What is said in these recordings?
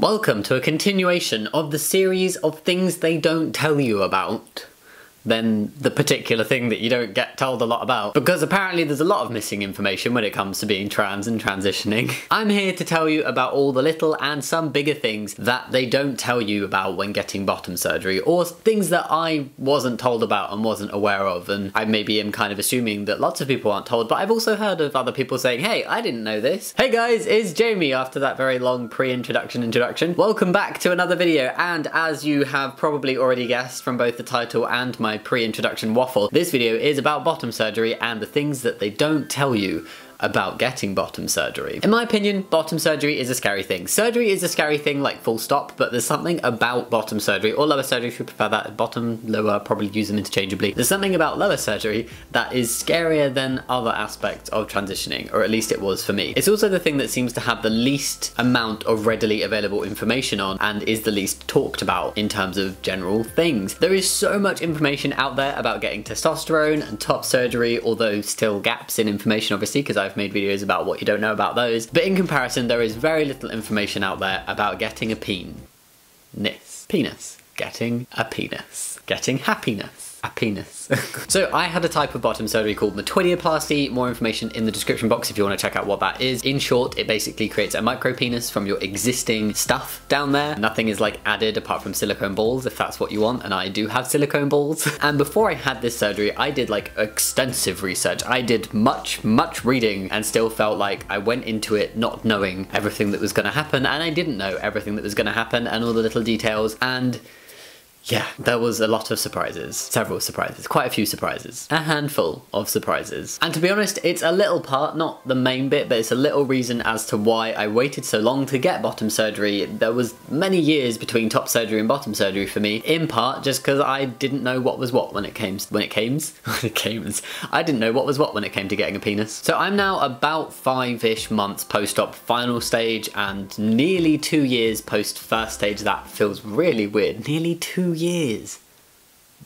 Welcome to a continuation of the series of things they don't tell you about. Then the particular thing that you don't get told a lot about, because apparently there's a lot of missing information when it comes to being trans and transitioning. I'm here to tell you about all the little and some bigger things that they don't tell you about when getting bottom surgery, or things that I wasn't told about and wasn't aware of, and I maybe am kind of assuming that lots of people aren't told, but I've also heard of other people saying, hey, I didn't know this. Hey guys, it's Jamie after that very long pre-introduction. Welcome back to another video, and as you have probably already guessed from both the title and my pre-introduction waffle, this video is about bottom surgery and the things that they don't tell you about getting bottom surgery. In my opinion, bottom surgery is a scary thing. Surgery is a scary thing, like full stop, but there's something about bottom surgery, or lower surgery if you prefer that. Bottom, lower, probably use them interchangeably. There's something about lower surgery that is scarier than other aspects of transitioning, or at least it was for me. It's also the thing that seems to have the least amount of readily available information on, and is the least talked about in terms of general things. There is so much information out there about getting testosterone and top surgery, although still gaps in information obviously, because I've made videos about what you don't know about those, but in comparison there is very little information out there about getting a penis. Getting a penis. Getting happiness. A penis. So I had a type of bottom surgery called metoidioplasty. More information in the description box if you want to check out what that is. In short, it basically creates a micro penis from your existing stuff down there. Nothing is like added apart from silicone balls if that's what you want, and I do have silicone balls. And before I had this surgery, I did like extensive research. I did much reading and still felt like I went into it not knowing everything that was going to happen, and I didn't know everything that was going to happen and all the little details, and yeah, there was a lot of surprises. Several surprises. Quite a few surprises. A handful of surprises. And to be honest, it's a little part, not the main bit, but it's a little reason as to why I waited so long to get bottom surgery. There was many years between top surgery and bottom surgery for me, in part just because I didn't know what was what when it came I didn't know what was what when it came to getting a penis. So I'm now about 5-ish months post-op final stage and nearly 2 years post first stage. That feels really weird. Nearly 2 years.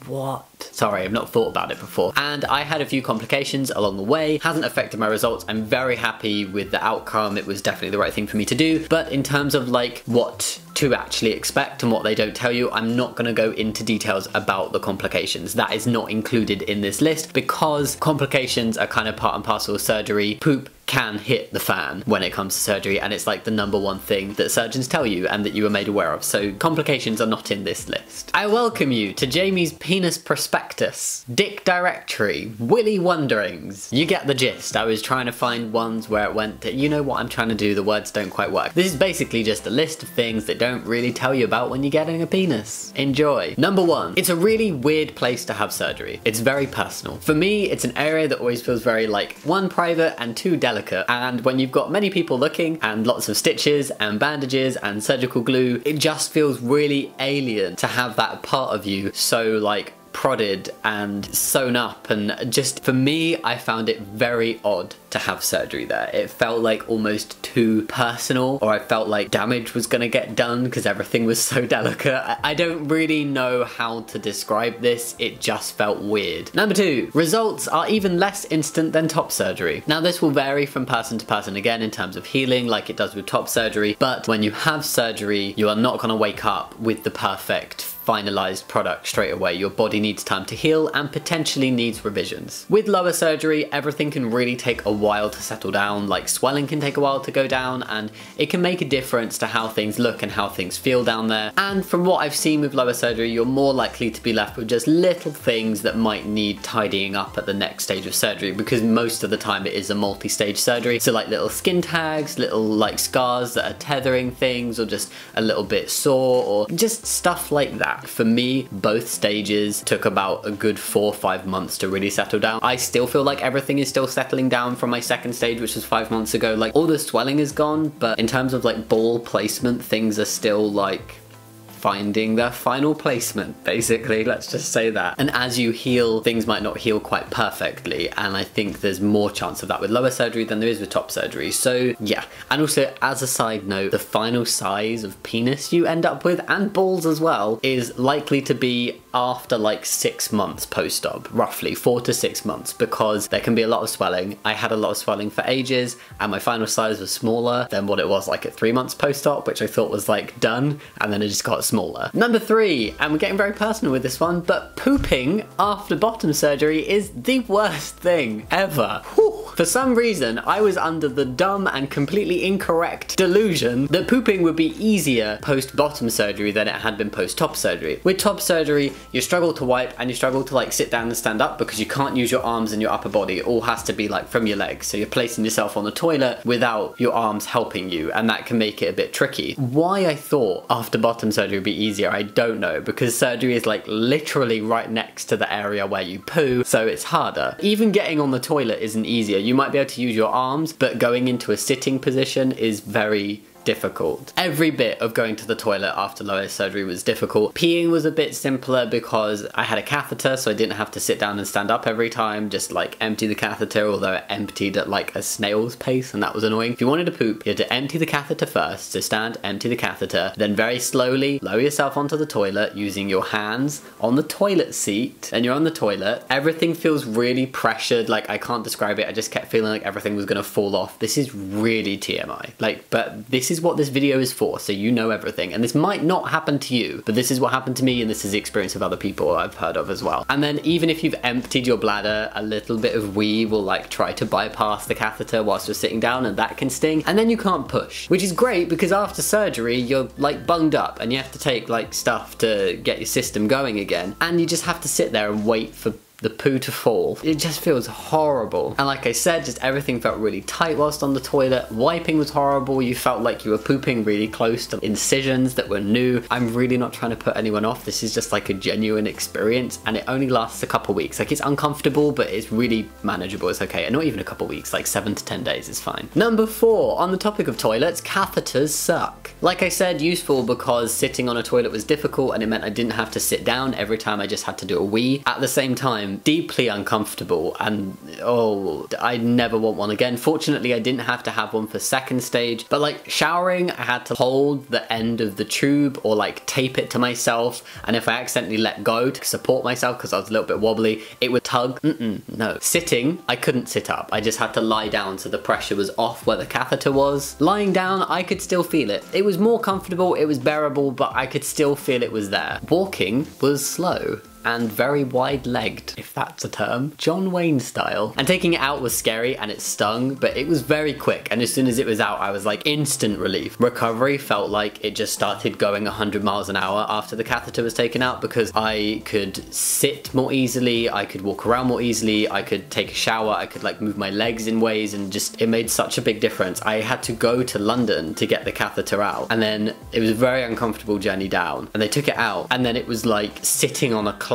What? Sorry, I've not thought about it before. And I had a few complications along the way. Hasn't affected my results. I'm very happy with the outcome. It was definitely the right thing for me to do. But in terms of like what to actually expect and what they don't tell you, I'm not going to go into details about the complications. That is not included in this list because complications are kind of part and parcel of surgery. Poop can hit the fan when it comes to surgery, and it's like the #1 thing that surgeons tell you and that you are made aware of, so complications are not in this list. I welcome you to Jamie's Penis Prospectus, Dick Directory, Willy Wonderings. You get the gist. I was trying to find ones where it went to, you know what I'm trying to do, the words don't quite work. This is basically just a list of things that don't really tell you about when you're getting a penis. Enjoy. #1, it's a really weird place to have surgery. It's very personal. For me, it's an area that always feels very like, 1, private, and 2, delicate. And when you've got many people looking and lots of stitches and bandages and surgical glue, it just feels really alien to have that part of you so like prodded and sewn up, and just for me, I found it very odd to have surgery there. It felt like almost too personal, or I felt like damage was gonna get done because everything was so delicate. I don't really know how to describe this, it just felt weird. #2, results are even less instant than top surgery. Now this will vary from person to person again in terms of healing like it does with top surgery, but when you have surgery, you are not gonna wake up with the perfect finalized product straight away. Your body needs time to heal and potentially needs revisions. With lower surgery, everything can really take a while to settle down, like swelling can take a while to go down, and it can make a difference to how things look and how things feel down there. And from what I've seen with lower surgery, you're more likely to be left with just little things that might need tidying up at the next stage of surgery, because most of the time it is a multi-stage surgery. So like little skin tags, little like scars that are tethering things, or just a little bit sore, or just stuff like that. For me, both stages took about a good 4 or 5 months to really settle down. I still feel like everything is still settling down from my second stage, which was 5 months ago. Like all the swelling is gone, but in terms of like ball placement, things are still like finding their final placement, basically, let's just say that. And as you heal, things might not heal quite perfectly, and I think there's more chance of that with lower surgery than there is with top surgery. So yeah, and also as a side note, the final size of penis you end up with, and balls as well, is likely to be after like 6 months post-op, roughly 4 to 6 months, because there can be a lot of swelling. I had a lot of swelling for ages, and my final size was smaller than what it was like at 3 months post-op, which I thought was like done, and then it just got smaller. Number 3, and we're getting very personal with this one, but pooping after bottom surgery is the worst thing ever. Whew. For some reason, I was under the dumb and completely incorrect delusion that pooping would be easier post-bottom surgery than it had been post-top surgery. With top surgery, you struggle to wipe and you struggle to like sit down and stand up because you can't use your arms and your upper body. It all has to be like from your legs. So you're placing yourself on the toilet without your arms helping you, and that can make it a bit tricky. Why I thought after bottom surgery would be easier, I don't know, because surgery is like literally right next to the area where you poo, so it's harder. Even getting on the toilet isn't easier. You might be able to use your arms, but going into a sitting position is very difficult. Every bit of going to the toilet after lower surgery was difficult. Peeing was a bit simpler because I had a catheter, so I didn't have to sit down and stand up every time, just like empty the catheter, although it emptied at like a snail's pace, and that was annoying. If you wanted to poop, you had to empty the catheter first, so stand, empty the catheter, then very slowly lower yourself onto the toilet using your hands on the toilet seat, and you're on the toilet. Everything feels really pressured, like I can't describe it, I just kept feeling like everything was gonna fall off. This is really TMI, like, but this is what this video is for, so you know everything. And this might not happen to you, but this is what happened to me, and this is the experience of other people I've heard of as well. And then even if you've emptied your bladder, a little bit of wee will like try to bypass the catheter whilst you're sitting down, and that can sting, and then you can't push, which is great because after surgery you're like bunged up and you have to take like stuff to get your system going again, and you just have to sit there and wait for the poo to fall. It just feels horrible. And like I said, just everything felt really tight whilst on the toilet. Wiping was horrible. You felt like you were pooping really close to incisions that were new. I'm really not trying to put anyone off. This is just like a genuine experience, and it only lasts a couple weeks. Like, it's uncomfortable, but it's really manageable. It's okay. And not even a couple weeks, like 7 to 10 days is fine. Number 4, on the topic of toilets, catheters suck. Like I said, useful because sitting on a toilet was difficult, and it meant I didn't have to sit down every time. I just had to do a wee. At the same time, deeply uncomfortable, and oh, I never want one again. Fortunately, I didn't have to have one for second stage, but like showering, I had to hold the end of the tube or like tape it to myself, and if I accidentally let go to support myself because I was a little bit wobbly, it would tug. No. Sitting, I couldn't sit up. I just had to lie down so the pressure was off where the catheter was. Lying down, I could still feel it. It was more comfortable, it was bearable, but I could still feel it was there. Walking was slow and very wide-legged, if that's a term. John Wayne style. And taking it out was scary and it stung, but it was very quick, and as soon as it was out, I was like instant relief. Recovery felt like it just started going 100 miles an hour after the catheter was taken out, because I could sit more easily, I could walk around more easily, I could take a shower, I could like move my legs in ways, and just, it made such a big difference. I had to go to London to get the catheter out, and then it was a very uncomfortable journey down, and they took it out, and then it was like sitting on a cloud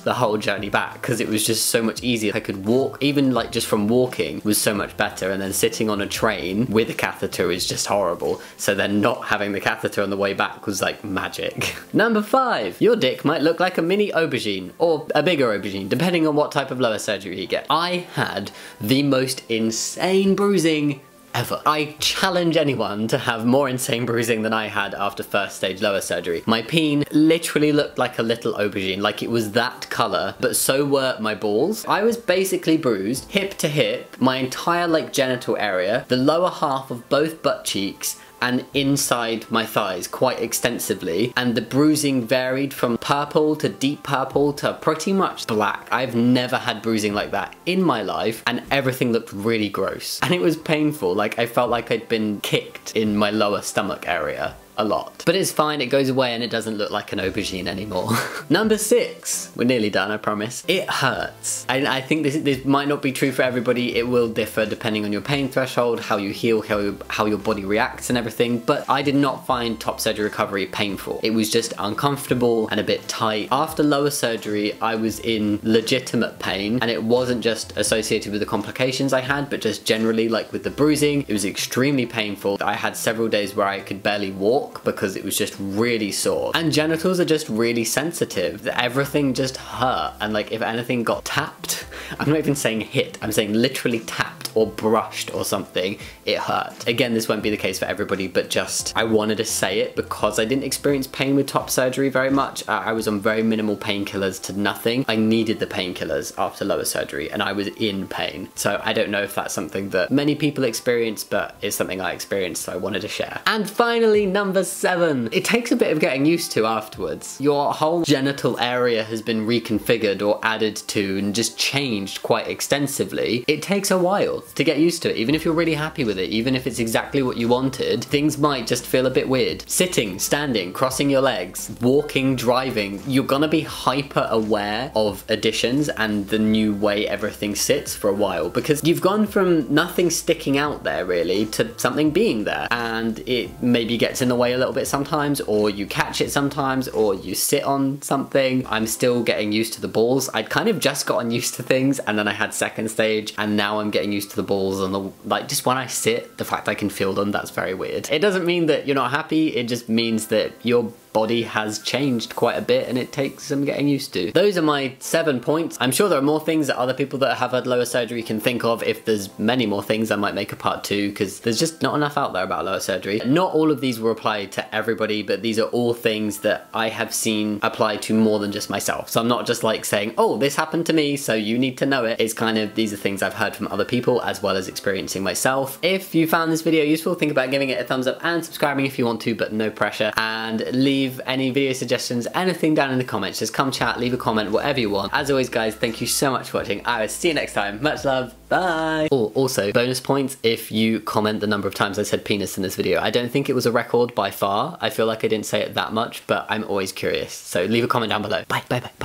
the whole journey back, because it was just so much easier. I could walk, even like just from walking was so much better, and then sitting on a train with a catheter is just horrible, so then not having the catheter on the way back was like magic. Number 5, your dick might look like a mini aubergine, or a bigger aubergine, depending on what type of lower surgery you get. I had the most insane bruising ever. I challenge anyone to have more insane bruising than I had after first stage lower surgery. My peen literally looked like a little aubergine, like it was that colour, but so were my balls. I was basically bruised hip to hip, my entire like genital area, the lower half of both butt cheeks, and inside my thighs quite extensively, and the bruising varied from purple to deep purple to pretty much black. I've never had bruising like that in my life, and everything looked really gross. And it was painful, like I felt like I'd been kicked in my lower stomach area a lot. But it's fine, it goes away and it doesn't look like an aubergine anymore. Number 6, we're nearly done, I promise. It hurts. I think this might not be true for everybody. It will differ depending on your pain threshold, how you heal, how your body reacts and everything, but I did not find top surgery recovery painful. It was just uncomfortable and a bit tight. After lower surgery, I was in legitimate pain, and it wasn't just associated with the complications I had, but just generally like with the bruising. It was extremely painful. I had several days where I could barely walk, walk because it was just really sore. And genitals are just really sensitive. Everything just hurt, and like if anything got tapped, I'm not even saying hit, I'm saying literally tapped or brushed or something, it hurt. Again, this won't be the case for everybody, but just I wanted to say it because I didn't experience pain with top surgery very much. I was on very minimal painkillers to nothing. I needed the painkillers after lower surgery and I was in pain. So I don't know if that's something that many people experience, but it's something I experienced, so I wanted to share. And finally, number 7. It takes a bit of getting used to afterwards. Your whole genital area has been reconfigured or added to and just changed quite extensively. It takes a while to get used to it. Even if you're really happy with it, even if it's exactly what you wanted, things might just feel a bit weird. Sitting, standing, crossing your legs, walking, driving, you're gonna be hyper aware of additions and the new way everything sits for a while, because you've gone from nothing sticking out there really to something being there, and it maybe gets in the way a little bit sometimes, or you catch it sometimes, or you sit on something. I'm still getting used to the balls. I'd kind of just gotten used to things, and then I had second stage, and now I'm getting used to the balls and the, like, just when I sit, the fact I can feel them, that's very weird. It doesn't mean that you're not happy, it just means that your body has changed quite a bit and it takes some getting used to. Those are my 7 points. I'm sure there are more things that other people that have had lower surgery can think of. If there's many more things, I might make a part 2 because there's just not enough out there about lower surgery. Not all of these will apply to everybody, but these are all things that I have seen apply to more than just myself. So I'm not just like saying, oh, this happened to me, so you need to know it. It's kind of, these are things I've heard from other people as well as experiencing myself. If you found this video useful, think about giving it a thumbs up and subscribing if you want to, but no pressure. And leave any video suggestions, anything down in the comments. Just come chat, leave a comment, whatever you want. As always guys, thank you so much for watching. I will see you next time. Much love, bye. Oh, also bonus points if you comment the number of times I said penis in this video. I don't think it was a record by far. I feel like I didn't say it that much, but I'm always curious. So leave a comment down below. Bye, bye, bye, bye.